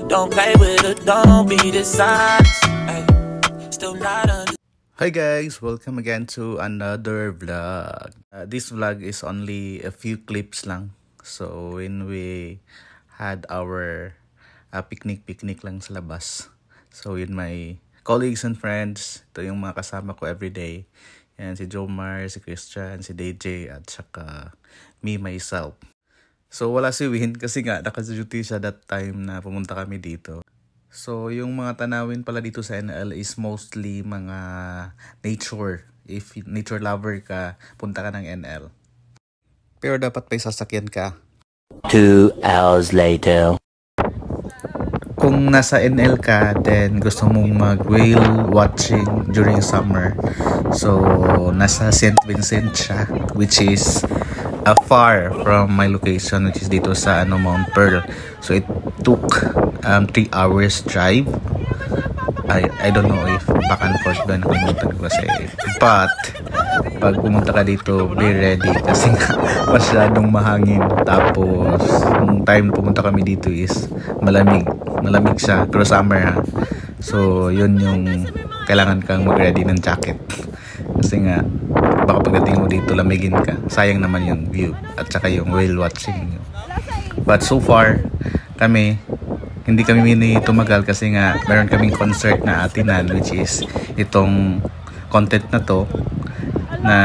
Don't play with it, don't be dishonest. Ay, still not under. Hi guys, welcome again to another vlog. This vlog is only a few clips lang. So when we had our picnic lang sa labas. So with my colleagues and friends, ito yung mga kasama ko everyday. Yan si Jomar, si Christian, si DJ at saka me myself. So wala si Win kasi nga naka-duty siya that time na pumunta kami dito. So yung mga tanawin pala dito sa NL is mostly mga nature. If nature lover ka, punta ka ng NL. Pero dapat may sasakyan ka. 2 hours later. Kung nasa NL ka, then gusto mong mag-whale watching during summer. So nasa St. Vincent siya, which is far from my location, which is dito sa Mount Pearl. So it took 3 hours drive. I don't know if back and forth ba nakalimutan ko kasi. But pag pumunta ka dito, be ready kasi nga masyadong mahangin. Tapos yung time pumunta kami dito is malamig siya, pero summer ha. So yun yung kailangan kang mag-ready ng jacket kasi nga baka pagdating mo dito lamigin ka, sayang naman yung view at saka yung whale watching. But so far hindi kami tumagal kasi nga meron kaming concert na atinan, which is itong content na to na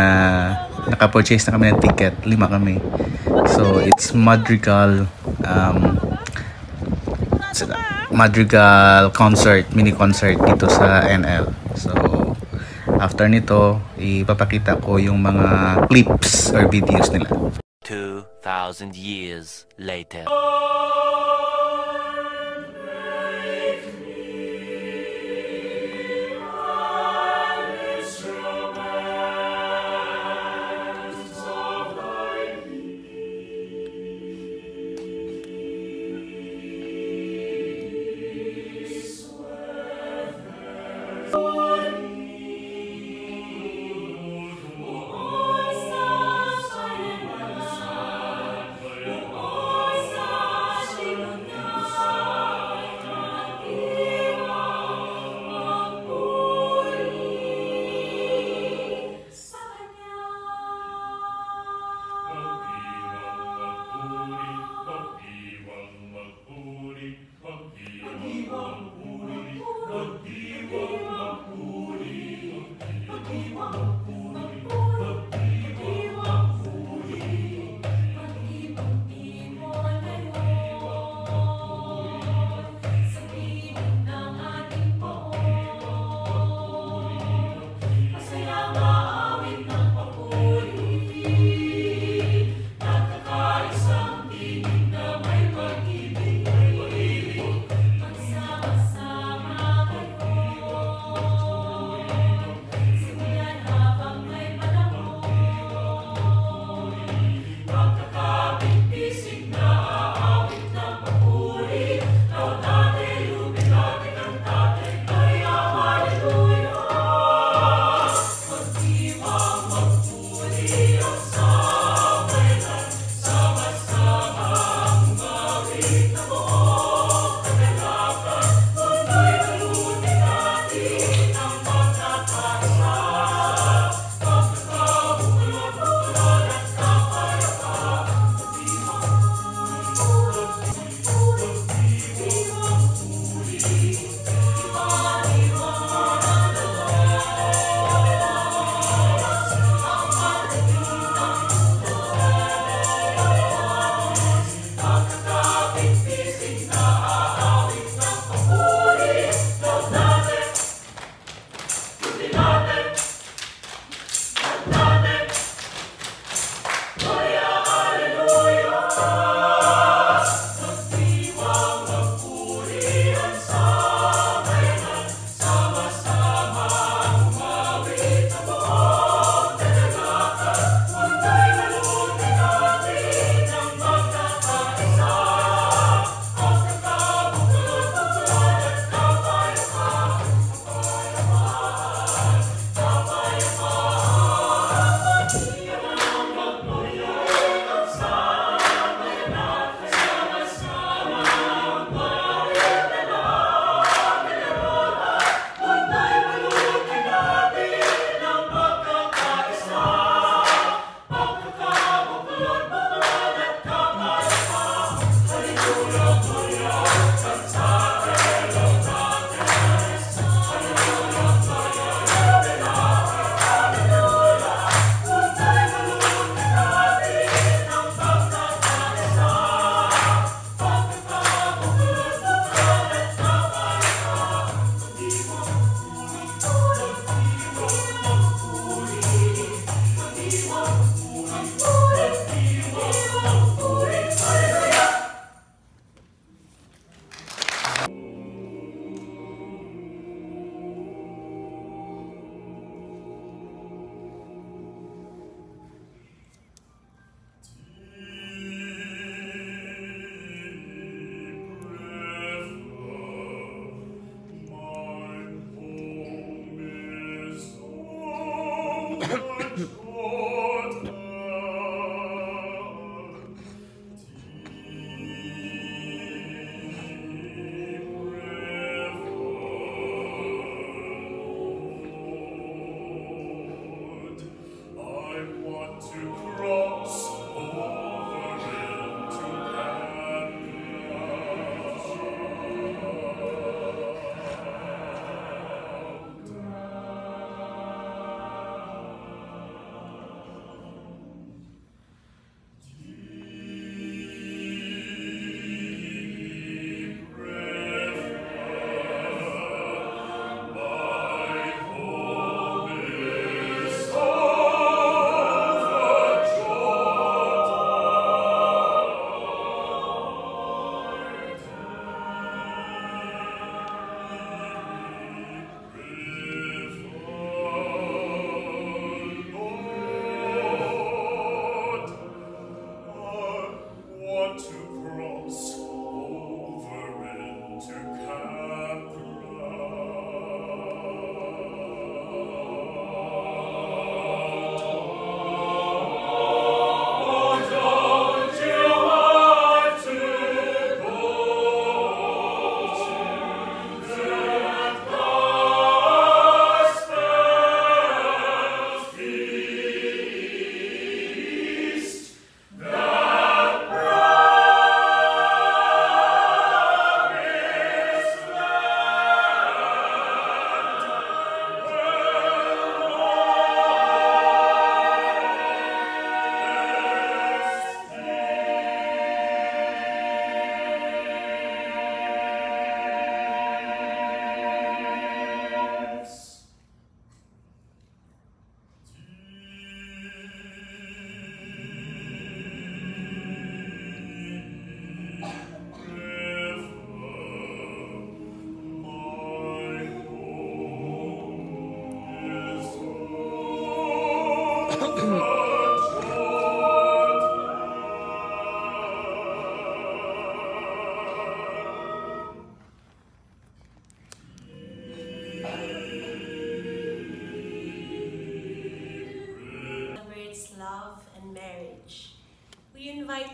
naka-purchase na kami ng ticket, 5 kami. So it's Madrigal concert, mini concert dito sa NL. So after nito, ipapakita ko yung mga clips or videos nila. 2,000 years later.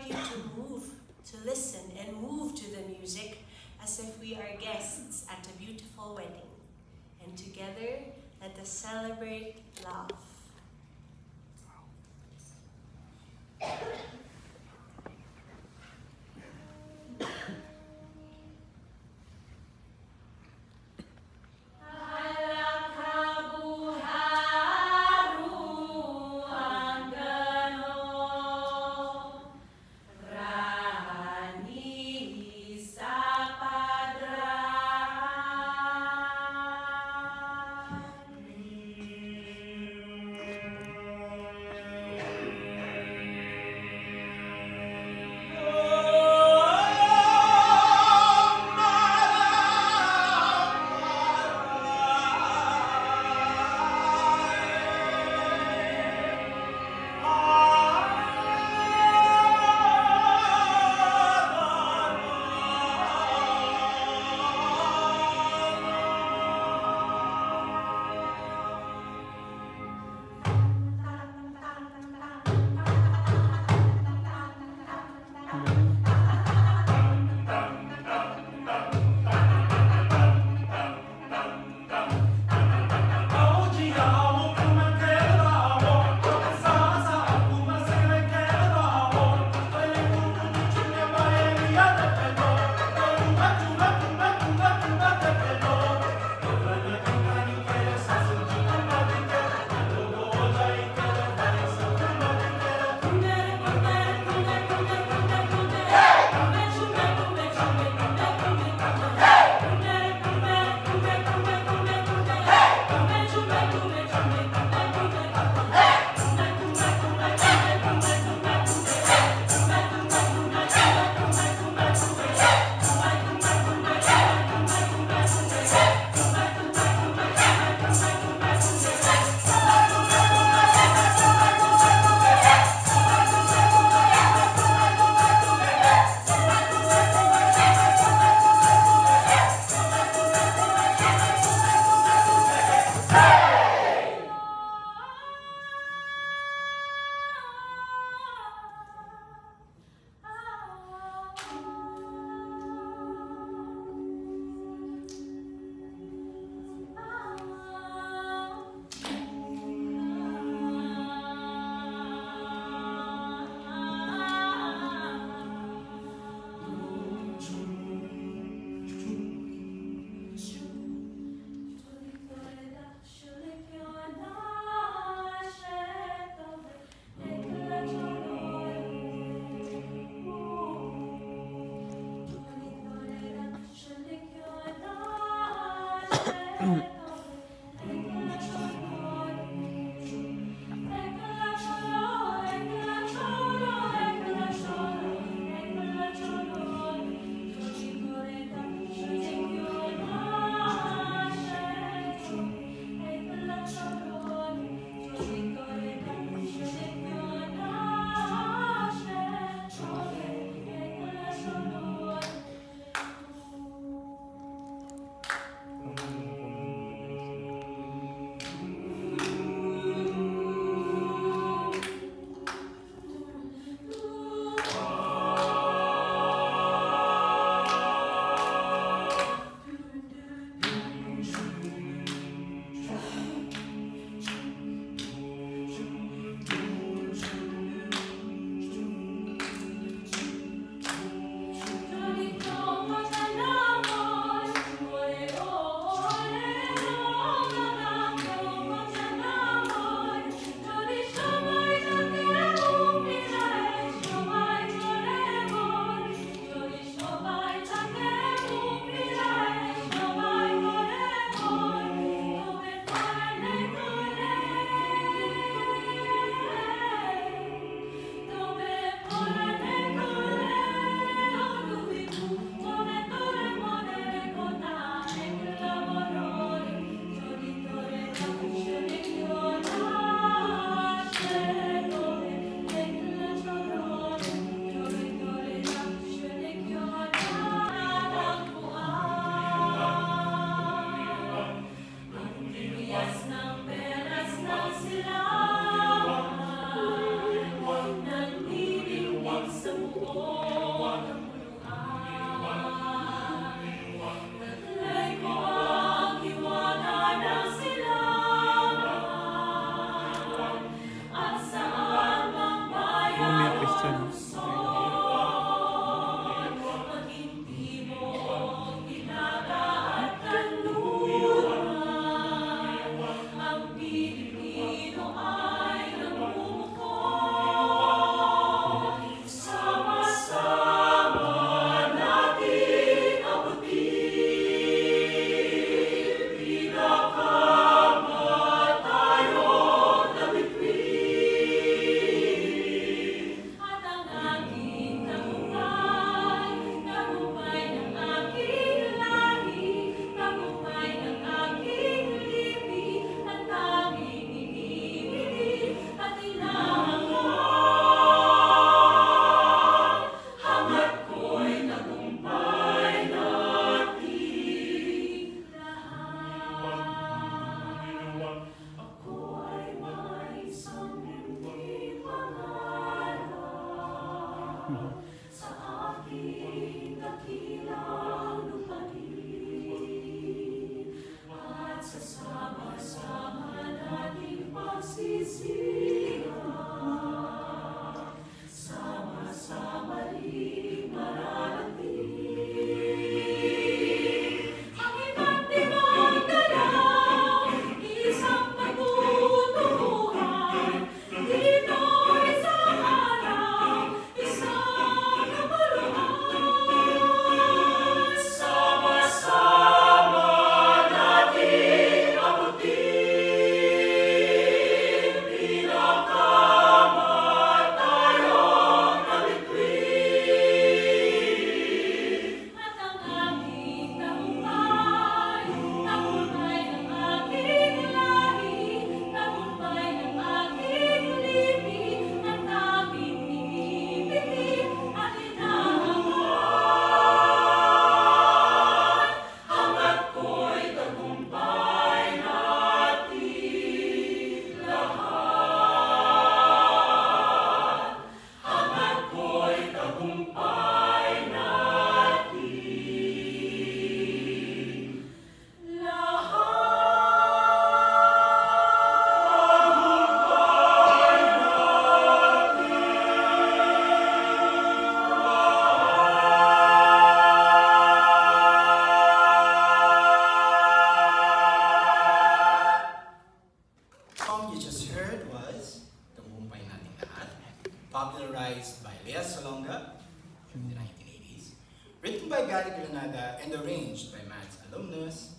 invite you to move, to listen and move to the music as if we are guests at a beautiful wedding. And together, let us celebrate love. dakilang lupain at sa sama-sama nating pagsisihan, sama-sama rin mararating ang iba't ibang galaw, isang pagtutuhan. Dito isang araw, isang kabuluhan. Sama-sama nating abutin pinakamatayong na bituin. At ang aking tagumpay, tagumpay ng aking lahi, tagumpay ng aking lipi, at aking ibigin at inahangan. Hanggat ko'y tagumpay natin lahat. Hanggat ko'y tagumpay natin The song you just heard was Tagumpay Nating Lahat, popularized by Lea Salonga in the 1980s, written by Gary Granada and arranged by Mads alumnus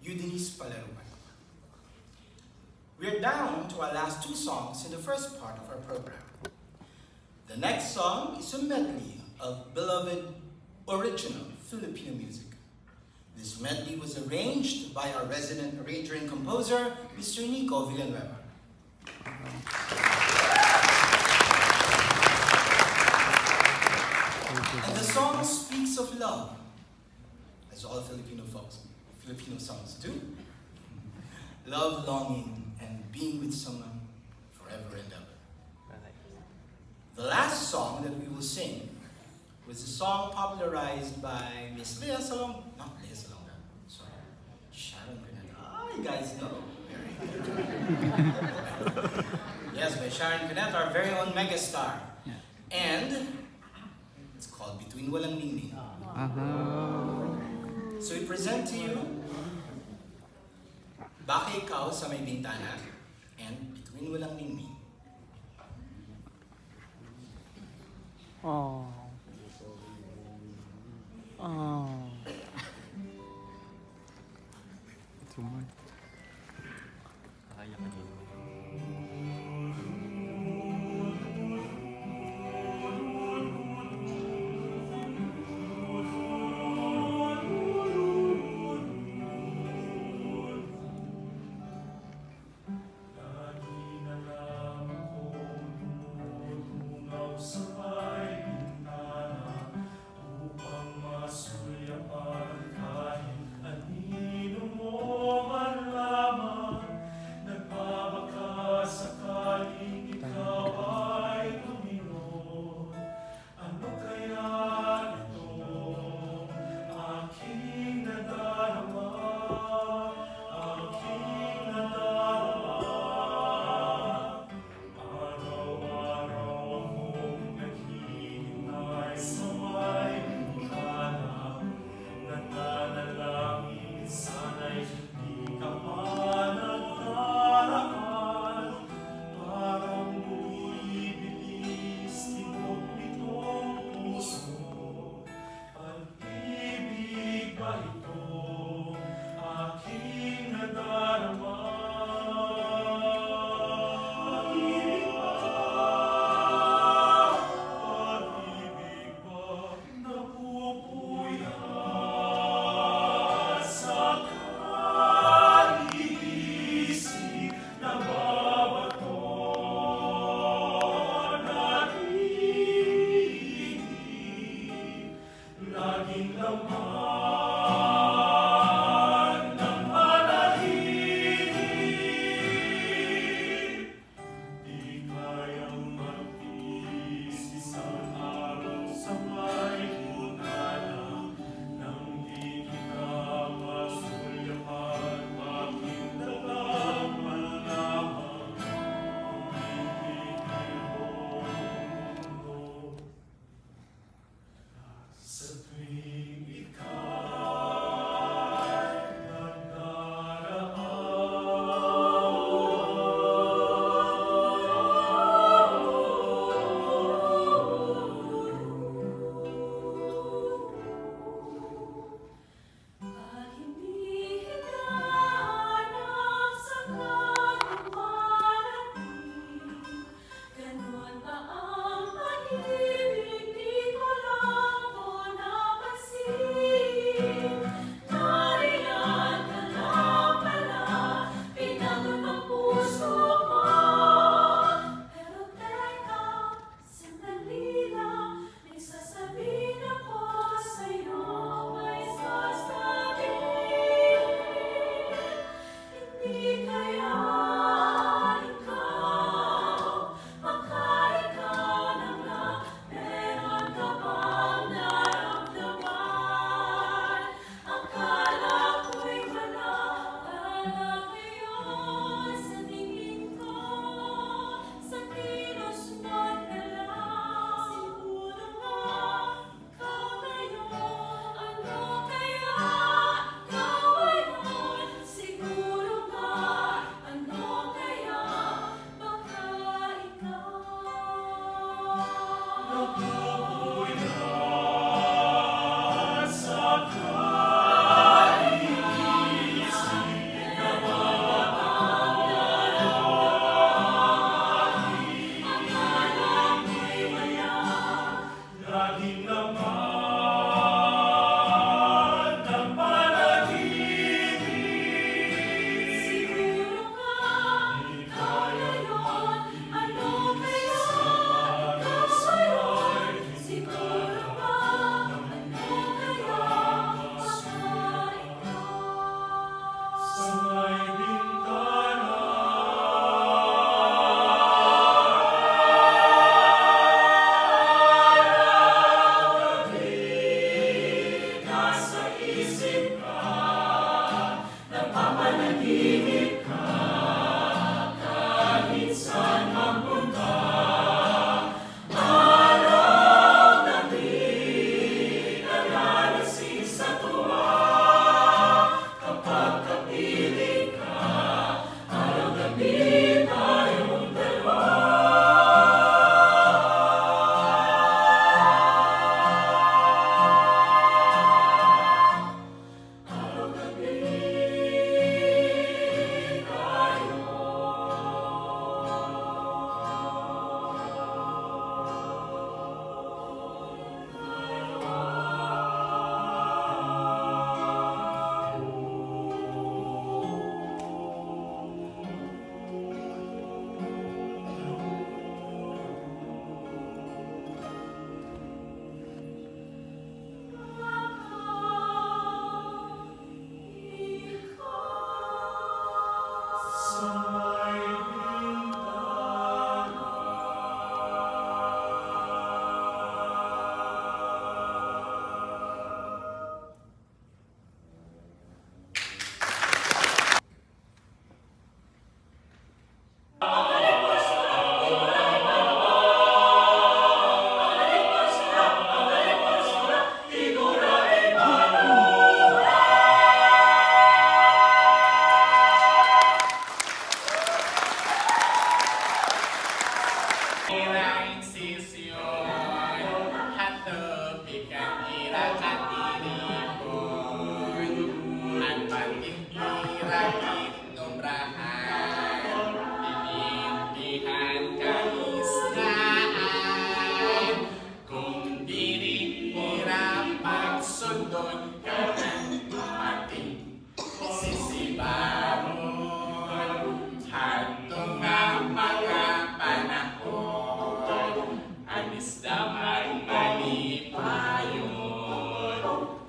Eunice Palaruan. We're down to our last two songs in the first part of our program. The next song is a medley of beloved original Filipino music. This medley was arranged by our resident arranger and composer, Mr. Nico Villanueva. And the song speaks of love, as all Filipino songs do. Love, longing, and being with someone forever and ever. The last song that we will sing was a song popularized by Miss Lea Salonga, not Lea Salonga, sorry, Sharon Cuneta. Ah, you guys know. Very good. Yes, by Sharon Cuneta, our very own megastar. And it's called Bituin Walang Ningning. So we present to you Baka Ikaw sa May Bintana and Bituin Walang Ningning. Oh. Oh. Tuman. Kaya ka din. Upang masulyapan kahit anino mo man Papasundon ka ng ating sisibaron. Hatong nga mga panahon, anis damay malipayon.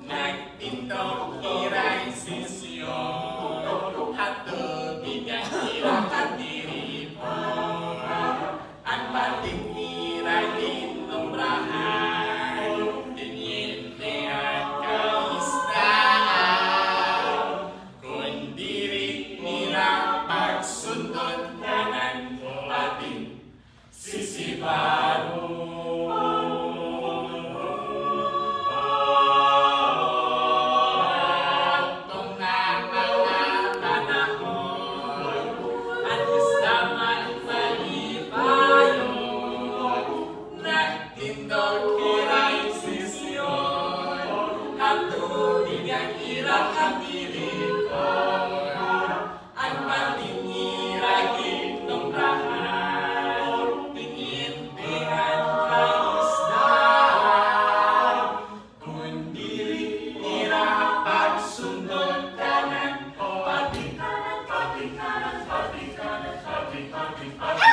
Nagtindog iray sisyon, hato bigang irang katiripon. Ang pating iray dinumrahan, tiniente at kaistaan. Kundiri nila pagsundot kanan ating sisibaron. Atong nga mga panahon, anis naman malipayon. Nagtindog kiray sisyon, hatubig ang irang katiripon. Ang patingira ginumrahan, tinintihan kaisdaan. Kundiri nira pagsundot kanan, pati kanan, pati kanan, pati kanan, pati pati pati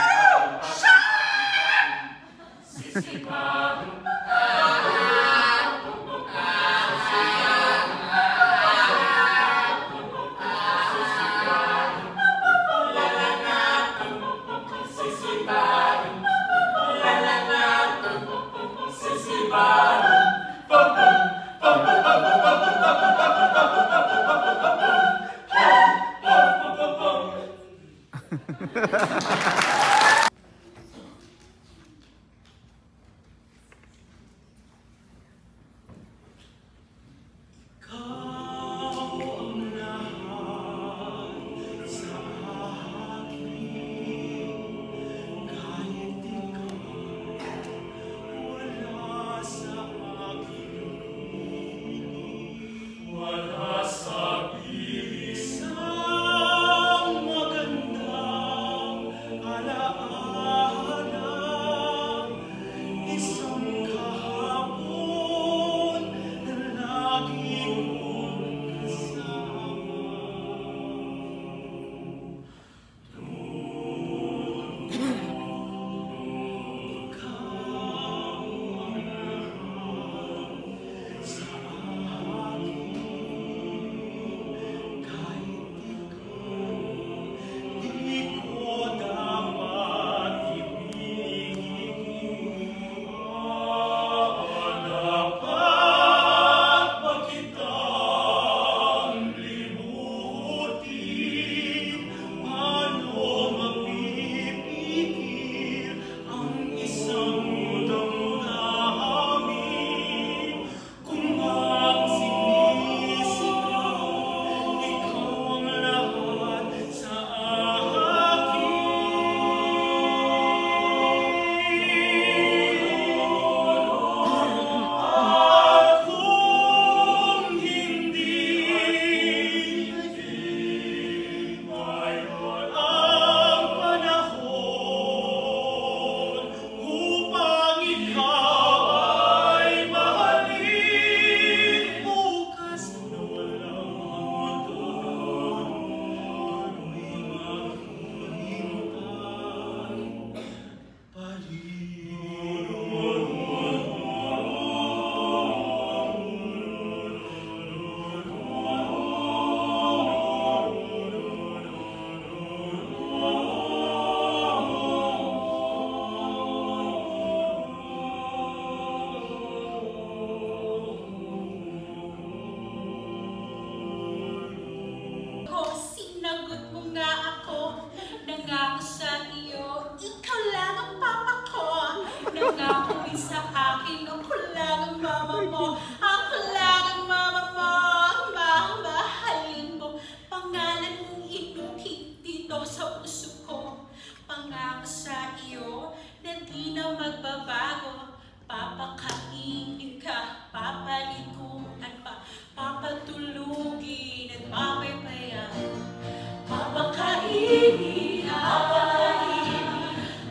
sisibaron.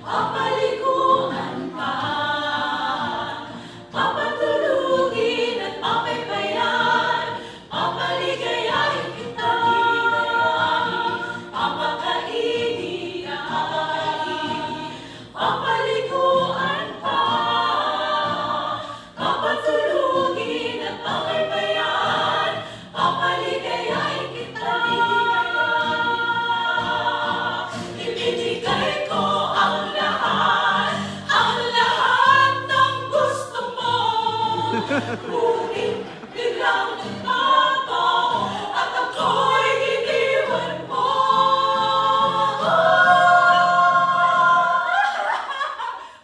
Papaliguan pa, papatulugin Ngunit biglang nagbago at ako'y iniwan mo.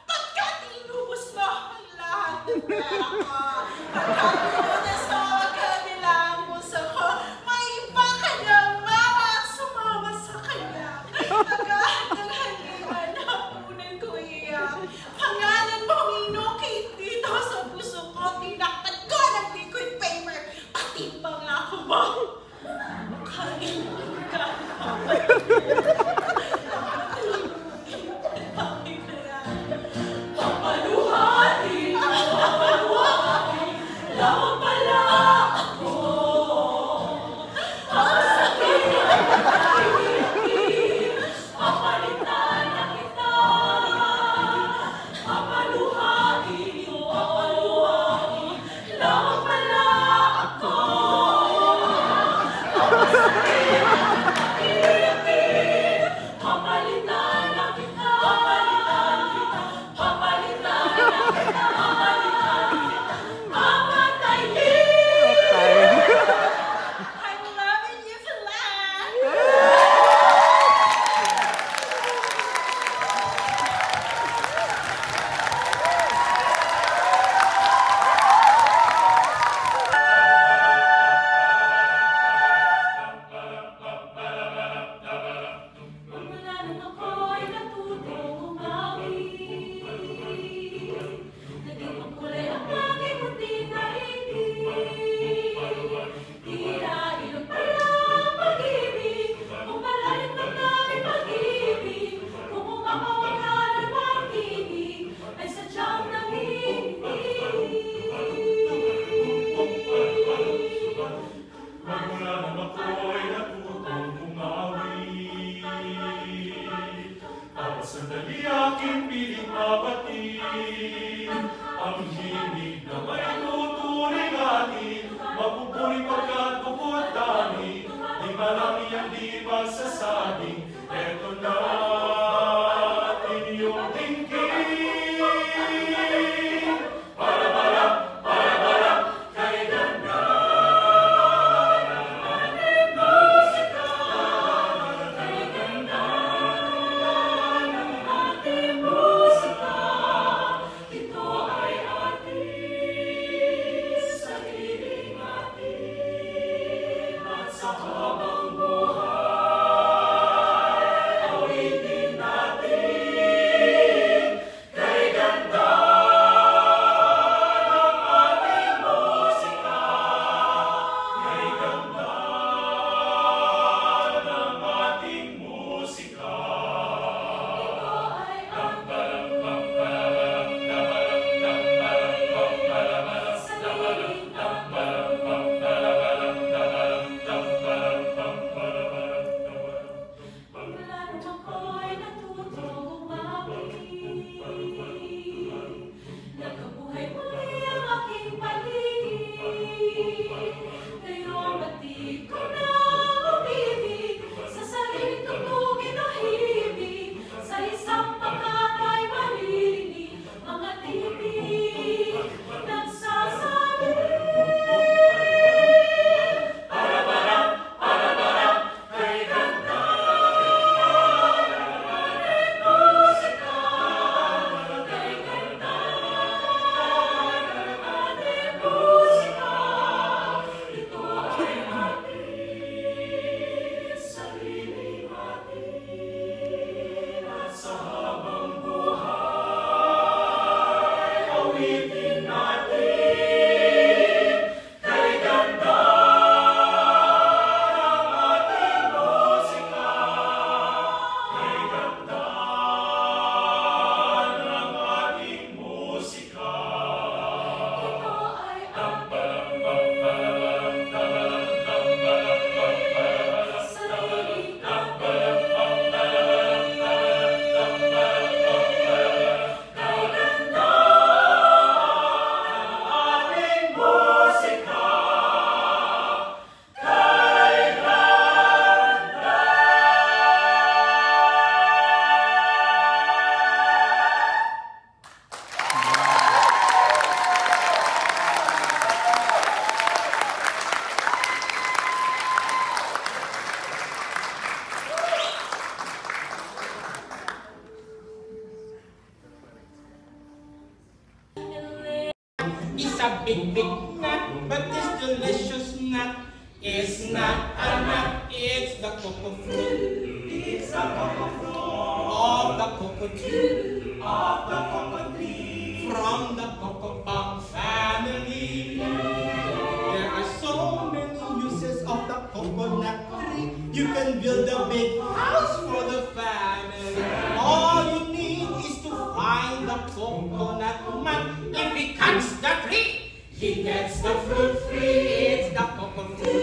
Pagkat inubos mo ang lahat ng pera ko, pagkat pinunas mo ang kabilang puso ko, may iba ka nang mama at sumama sa kanya. Agad ng haliwan, hapunan ko iyak. Pangalan mong inukit dito sa puso ko, tinakpan ko ng likod is a big, big nut, but this delicious nut is not a nut, it's the cocoa fruit. It's the cocoa fruit of the cocoa tree, of the cocoa tree, from the cocoa palm family. There are so many uses of the coconut tree. You can build a big house for the family. All you need is to find the coconut man. If he cuts the tree, he gets the fruit free. It's the cocoa fruit.